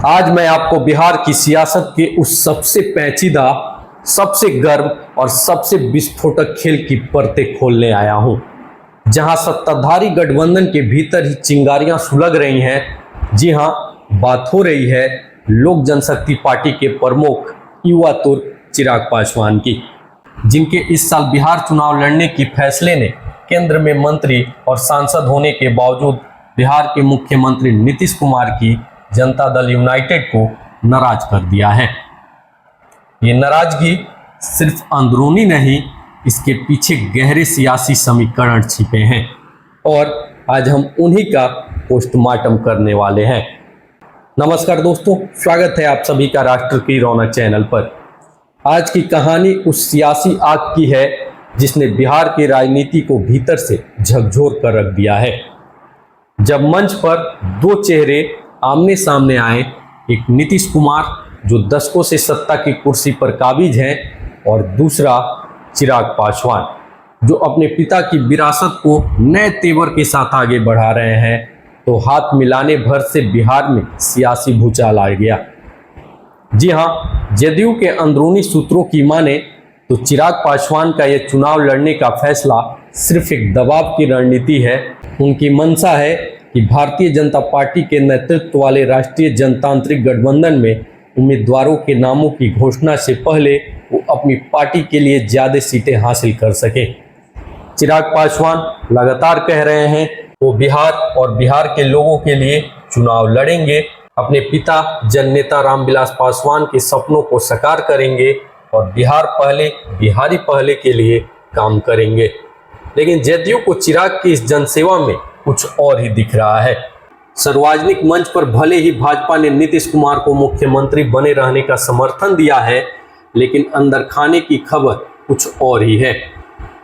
आज मैं आपको बिहार की सियासत के उस सबसे पेचीदा, सबसे गर्म और सबसे विस्फोटक खेल की परतें खोलने आया हूं, जहां सत्ताधारी गठबंधन के भीतर ही चिंगारियां सुलग रही हैं। जी हां, बात हो रही है लोक जनशक्ति पार्टी के प्रमुख युवा तुर्क चिराग पासवान की, जिनके इस साल बिहार चुनाव लड़ने की फैसले ने केंद्र में मंत्री और सांसद होने के बावजूद बिहार के मुख्यमंत्री नीतीश कुमार की जनता दल यूनाइटेड को नाराज कर दिया है। ये नाराजगी सिर्फ अंदरूनी नहीं, इसके पीछे गहरे सियासी समीकरण छिपे हैं और आज हम उन्हीं का पोस्टमार्टम करने वाले हैं। नमस्कार दोस्तों, स्वागत है आप सभी का राष्ट्र की रौनक चैनल पर। आज की कहानी उस सियासी आग की है जिसने बिहार की राजनीति को भीतर से झकझोर कर रख दिया है। जब मंच पर दो चेहरे आमने सामने आए, एक नीतीश कुमार जो दशकों से सत्ता की कुर्सी पर काबिज हैं और दूसरा चिराग पासवान जो अपने पिता की विरासत को नए तेवर के साथ आगे बढ़ा रहे हैं, तो हाथ मिलाने भर से बिहार में सियासी भूचाल आ गया। जी हाँ, जदयू के अंदरूनी सूत्रों की माने तो चिराग पासवान का यह चुनाव लड़ने का फैसला सिर्फ एक दबाव की रणनीति है। उनकी मंशा है कि भारतीय जनता पार्टी के नेतृत्व वाले राष्ट्रीय जनतांत्रिक गठबंधन में उम्मीदवारों के नामों की घोषणा से पहले वो अपनी पार्टी के लिए ज़्यादा सीटें हासिल कर सके। चिराग पासवान लगातार कह रहे हैं वो बिहार और बिहार के लोगों के लिए चुनाव लड़ेंगे, अपने पिता जननेता रामविलास पासवान के सपनों को साकार करेंगे और बिहार पहले, बिहारी पहले के लिए काम करेंगे। लेकिन जदयू को चिराग की इस जनसेवा में कुछ और ही दिख रहा है। सार्वजनिक मंच पर भले ही भाजपा ने नीतीश कुमार को मुख्यमंत्री बने रहने का समर्थन दिया है, लेकिन अंदर खाने की खबर कुछ और ही है।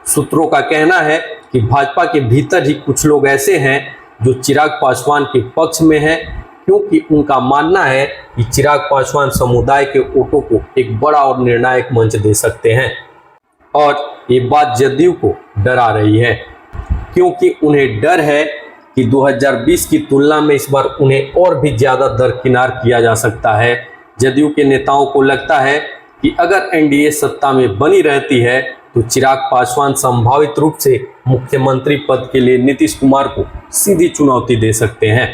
सूत्रों का कहना है कि भाजपा के भीतर ही कुछ लोग ऐसे हैं जो चिराग पासवान के पक्ष में हैं, क्योंकि उनका मानना है कि चिराग पासवान समुदाय के वोटों को एक बड़ा और निर्णायक मंच दे सकते हैं। और ये बात जदयू को डरा रही है, क्योंकि उन्हें डर है कि 2020 की तुलना में इस बार उन्हें और भी ज़्यादा दरकिनार किया जा सकता है। जदयू के नेताओं को लगता है कि अगर एनडीए सत्ता में बनी रहती है तो चिराग पासवान संभावित रूप से मुख्यमंत्री पद के लिए नीतीश कुमार को सीधी चुनौती दे सकते हैं।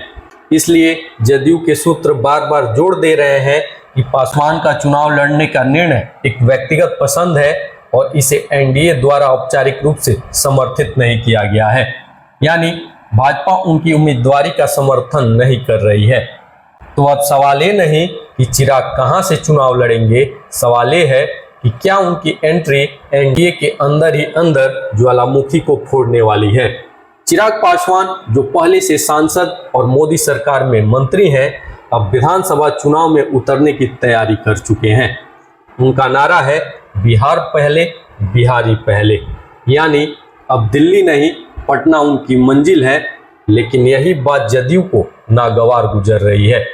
इसलिए जदयू के सूत्र बार बार जोर दे रहे हैं कि पासवान का चुनाव लड़ने का निर्णय एक व्यक्तिगत पसंद है और इसे एनडीए द्वारा औपचारिक रूप से समर्थित नहीं किया गया है, यानी भाजपा उनकी उम्मीदवारी का समर्थन नहीं कर रही है। तो अब सवाल ये नहीं कि चिराग कहां से चुनाव लड़ेंगे, सवाल ये है कि क्या उनकी एंट्री एनडीए के अंदर ही अंदर ज्वालामुखी को फोड़ने वाली है। चिराग पासवान जो पहले से सांसद और मोदी सरकार में मंत्री हैं, अब विधानसभा चुनाव में उतरने की तैयारी कर चुके हैं। उनका नारा है बिहार पहले, बिहारी पहले, यानी अब दिल्ली नहीं पटना उनकी मंजिल है। लेकिन यही बात जदयू को नागवार गुजर रही है।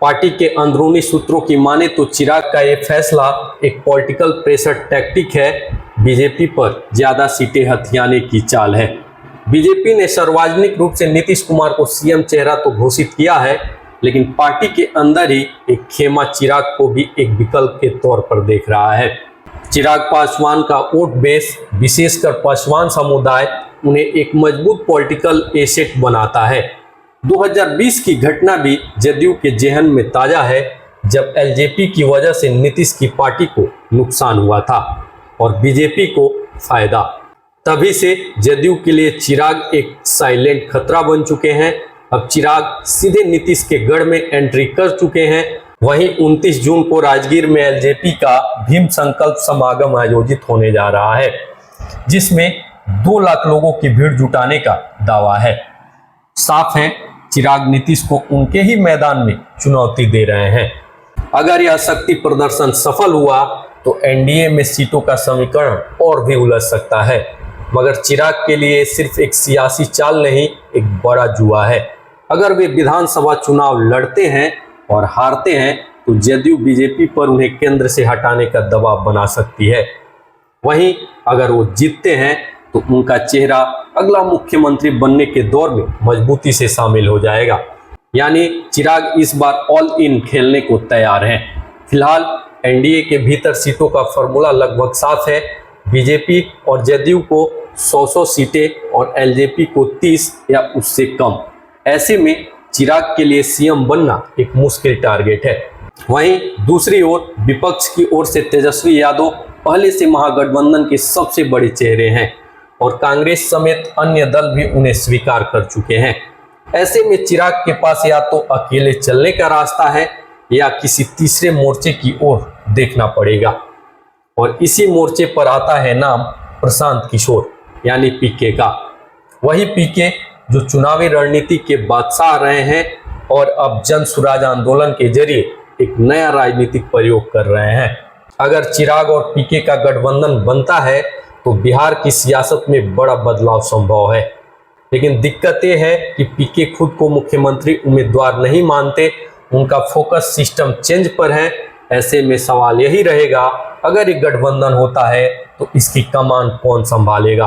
पार्टी के अंदरूनी सूत्रों की माने तो चिराग का यह फैसला एक पॉलिटिकल प्रेशर टैक्टिक है, बीजेपी पर ज्यादा सीटें हथियाने की चाल है। बीजेपी ने सार्वजनिक रूप से नीतीश कुमार को सीएम चेहरा तो घोषित किया है, लेकिन पार्टी के अंदर ही एक खेमा चिराग को भी एक विकल्प के तौर पर देख रहा है। चिराग पासवान का वोट बेस, विशेषकर पासवान समुदाय, उन्हें एक मजबूत पॉलिटिकल एसेट बनाता है। 2020 की घटना भी जदयू के जेहन में ताजा है, जब एलजेपी की वजह से नीतीश की पार्टी को नुकसान हुआ था और बीजेपी को फायदा। तभी से जदयू के लिए चिराग एक साइलेंट खतरा बन चुके हैं। अब चिराग सीधे नीतीश के गढ़ में एंट्री कर चुके हैं। वहीं 29 जून को राजगीर में एलजेपी का भीम संकल्प समागम आयोजित होने जा रहा है, जिसमें 2 लाख लोगों की भीड़ जुटाने का दावा है। साफ है चिराग नीतीश को उनके ही मैदान में चुनौती दे रहे हैं। अगर यह शक्ति प्रदर्शन सफल हुआ तो एनडीए में सीटों का समीकरण और भी उलझ सकता है। मगर चिराग के लिए सिर्फ एक सियासी चाल नहीं, एक बड़ा जुआ है। अगर वे विधानसभा चुनाव लड़ते हैं और हारते हैं तो जदयू बीजेपी पर उन्हें केंद्र से हटाने का दबाव बना सकती है। वहीं अगर वो जीतते हैं तो उनका चेहरा अगला मुख्यमंत्री बनने के दौर में मजबूती से शामिल हो जाएगा। यानी चिराग इस बार ऑल इन खेलने को तैयार हैं। फिलहाल एनडीए के भीतर सीटों का फॉर्मूला लगभग साफ है। बीजेपी और जदयू को 100 सीटें और एलजेपी को 30 या उससे कम। ऐसे में चिराग के लिए सीएम बनना एक मुश्किल टारगेट है। वहीं दूसरी ओर विपक्ष की ओर से तेजस्वी यादव पहले से महागठबंधन के सबसे बड़े चेहरे हैं और कांग्रेस समेत अन्य दल भी उन्हें स्वीकार कर चुके हैं। ऐसे में चिराग के पास या तो अकेले चलने का रास्ता है या किसी तीसरे मोर्चे की ओर देखना पड़ेगा और इसी मोर्चे पर आता है नाम प्रशांत किशोर यानी पीके का। वही पीके जो चुनावी रणनीति के बादशाह रहे हैं और अब जन सुराज आंदोलन के जरिए एक नया राजनीतिक प्रयोग कर रहे हैं। अगर चिराग और पीके का गठबंधन बनता है तो बिहार की सियासत में बड़ा बदलाव संभव है। लेकिन दिक्कत यह है कि पीके खुद को मुख्यमंत्री उम्मीदवार नहीं मानते, उनका फोकस सिस्टम चेंज पर है। ऐसे में सवाल यही रहेगा, अगर एक गठबंधन होता है तो इसकी कमान कौन संभालेगा।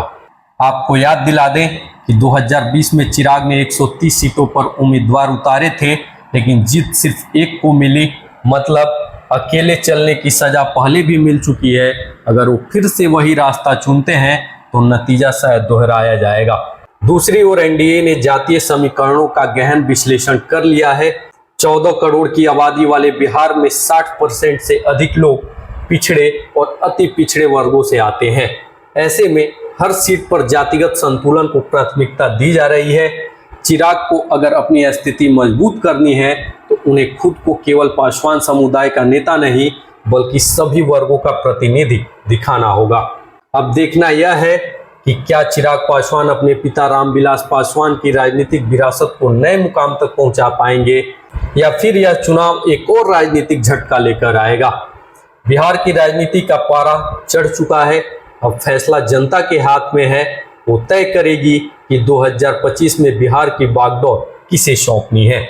आपको याद दिला दें कि 2020 में चिराग ने 130 सीटों पर उम्मीदवार उतारे थे, लेकिन जीत सिर्फ एक को मिली। मतलब अकेले चलने की सजा पहले भी मिल चुकी है। अगर वो फिर से वही रास्ता चुनते हैं तो नतीजा शायद दोहराया जाएगा। दूसरी ओर एनडीए ने जातीय समीकरणों का गहन विश्लेषण कर लिया है। 14 करोड़ की आबादी वाले बिहार में 60% से अधिक लोग पिछड़े और अति पिछड़े वर्गों से आते हैं। ऐसे में हर सीट पर जातिगत संतुलन को प्राथमिकता दी जा रही है। चिराग को अगर अपनी स्थिति मजबूत करनी है तो उन्हें खुद को केवल पासवान समुदाय का नेता नहीं बल्कि सभी वर्गों का प्रतिनिधि दिखाना होगा। अब देखना यह है कि क्या चिराग पासवान अपने पिता रामविलास पासवान की राजनीतिक विरासत को नए मुकाम तक पहुंचा पाएंगे या फिर यह चुनाव एक और राजनीतिक झटका लेकर आएगा। बिहार की राजनीति का पारा चढ़ चुका है। अब फैसला जनता के हाथ में है। वो तय करेगी कि 2025 में बिहार की बागडोर किसे सौंपनी है।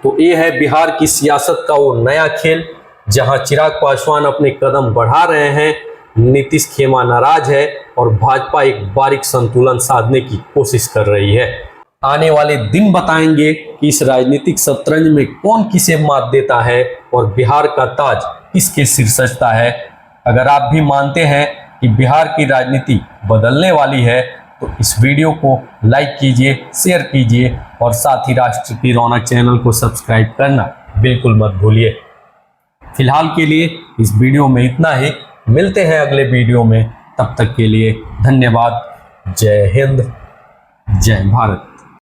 तो ये है बिहार की सियासत का वो नया खेल, जहां चिराग पासवान अपने कदम बढ़ा रहे हैं, नीतीश खेमा नाराज है और भाजपा एक बारीक संतुलन साधने की कोशिश कर रही है। आने वाले दिन बताएंगे कि इस राजनीतिक शतरंज में कौन किसे मात देता है और बिहार का ताज किसके सिर सजता है। अगर आप भी मानते हैं कि बिहार की राजनीति बदलने वाली है तो इस वीडियो को लाइक कीजिए, शेयर कीजिए और साथ ही राष्ट्र की रौनक चैनल को सब्सक्राइब करना बिल्कुल मत भूलिए। फिलहाल के लिए इस वीडियो में इतना ही। मिलते हैं अगले वीडियो में, तब तक के लिए धन्यवाद। जय हिंद, जय भारत।